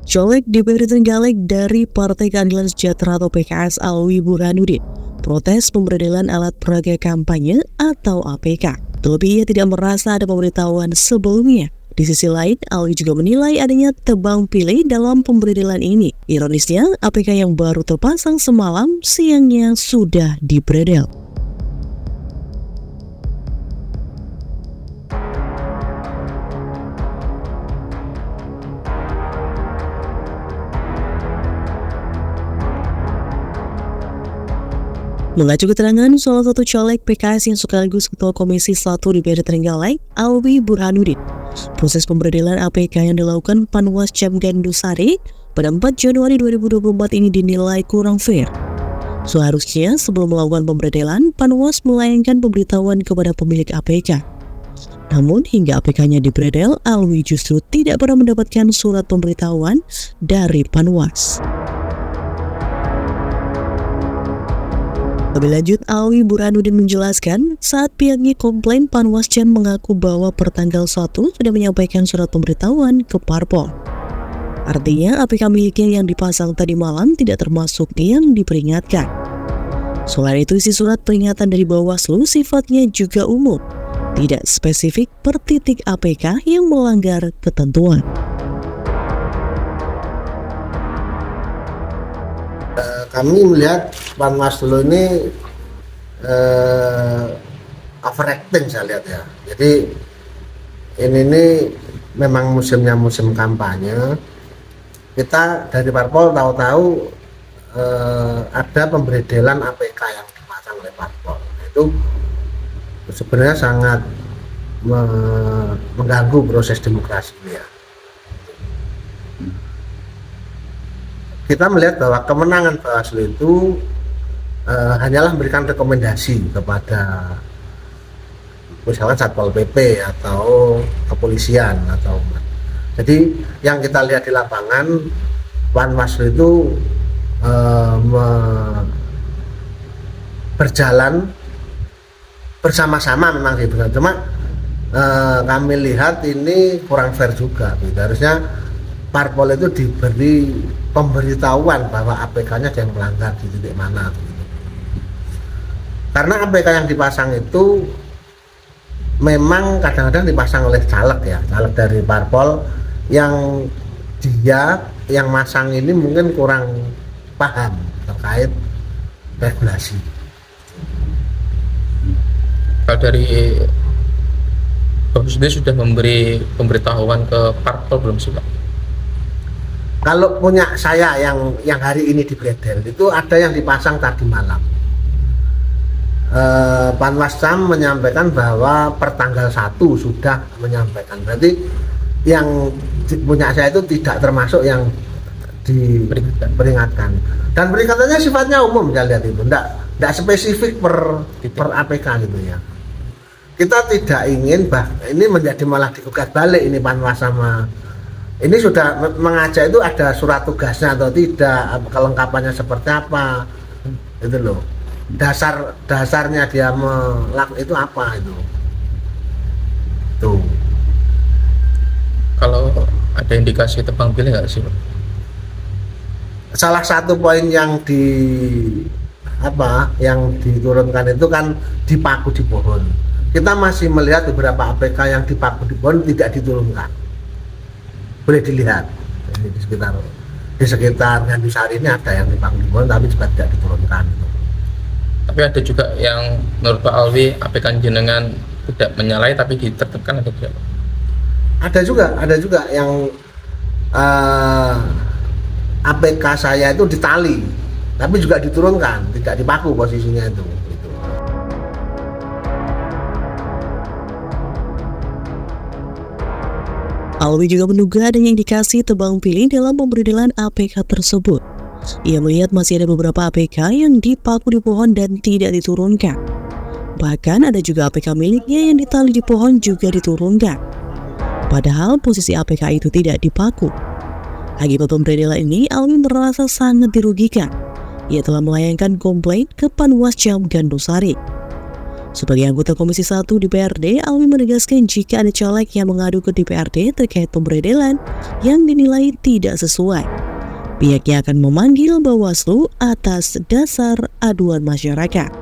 Caleg DPRD Trenggalek dari Partai Keadilan Sejahtera atau PKS Alwi Burhanuddin protes pemberedelan alat peraga kampanye atau APK. Terlebih ia tidak merasa ada pemberitahuan sebelumnya. Di sisi lain, Alwi juga menilai adanya tebang pilih dalam pemberedelan ini. Ironisnya, APK yang baru terpasang semalam siangnya sudah dibredel. Mengacu keterangan salah satu caleg PKS yang sekaligus Ketua Komisi 1 DPRD Trenggalek, Alwi Burhanuddin, proses pemberedelan APK yang dilakukan Panwas Cam Gandusari pada 4 Januari 2024 ini dinilai kurang fair. Seharusnya sebelum melakukan pemberedelan, Panwas melayangkan pemberitahuan kepada pemilik APK. Namun hingga APK-nya dibredel, Alwi justru tidak pernah mendapatkan surat pemberitahuan dari Panwas. Lebih lanjut, Alwi Burhanuddin menjelaskan saat pihaknya komplain, Panwas Cam mengaku bahwa per tanggal 1 sudah menyampaikan surat pemberitahuan ke Parpol. Artinya APK miliknya yang dipasang tadi malam tidak termasuk yang diperingatkan. Selain itu, isi surat peringatan dari Bawaslu sifatnya juga umum, tidak spesifik per titik APK yang melanggar ketentuan. Kami melihat Panwaslu ini overacting, saya lihat ya. Jadi ini memang musimnya musim kampanye. Kita dari Parpol tahu-tahu ada pemberedelan APK yang dipasang oleh Parpol. Itu sebenarnya sangat mengganggu proses demokrasi ya. Kita melihat bahwa kemenangan Bawaslu itu hanyalah memberikan rekomendasi kepada misalkan Satpol PP atau kepolisian atau jadi yang kita lihat di lapangan Panwaslu itu berjalan bersama-sama memang gitu. Cuma kami lihat ini kurang fair juga gitu. Harusnya Parpol itu diberi pemberitahuan bahwa APK-nya ada yang melanggar di titik mana gitu. Karena APK yang dipasang itu memang kadang-kadang dipasang oleh caleg ya, caleg dari Parpol yang dia yang masang ini mungkin kurang paham terkait regulasi. Kalau dari Bapak sendiri sudah memberi pemberitahuan ke Parpol belum sih, Pak? Kalau punya saya yang hari ini dibredel itu ada yang dipasang tadi malam. Panwas Cam menyampaikan bahwa per tanggal 1 sudah menyampaikan. Berarti yang punya saya itu tidak termasuk yang diperingatkan. Dan peringatannya sifatnya umum, saya lihat itu. Tidak spesifik per APK gitu ya. Kita tidak ingin ini menjadi malah digugat balik ini Panwas sama ini sudah mengajak itu ada surat tugasnya atau tidak, kelengkapannya seperti apa, itu loh. Dasarnya dia melakukan itu apa itu. Tuh. Kalau ada indikasi tebang pilih nggak sih, Pak? Salah satu poin yang diturunkan itu kan dipaku di pohon. Kita masih melihat beberapa APK yang dipaku di pohon tidak diturunkan. Boleh dilihat di sekitar Gandusari ini ada yang dipaku di pohon tapi juga tidak diturunkan. Tapi ada juga yang menurut Pak Alwi APK jenengan tidak menyalahi tapi ditertibkan atau tidak? Ada juga yang APK saya itu ditali tapi juga diturunkan, tidak dipaku posisinya itu. Alwi juga menduga adanya indikasi tebang pilih dalam pemberedelan APK tersebut. Ia melihat masih ada beberapa APK yang dipaku di pohon dan tidak diturunkan. Bahkan ada juga APK miliknya yang ditali di pohon juga diturunkan. Padahal posisi APK itu tidak dipaku. Akibat pemberedelan ini, Alwi merasa sangat dirugikan. Ia telah melayangkan komplain ke Panwas Cam Gandusari. Sebagai anggota Komisi 1 DPRD, Alwi menegaskan jika ada caleg yang mengadu ke DPRD terkait pemberedelan yang dinilai tidak sesuai, pihaknya akan memanggil Bawaslu atas dasar aduan masyarakat.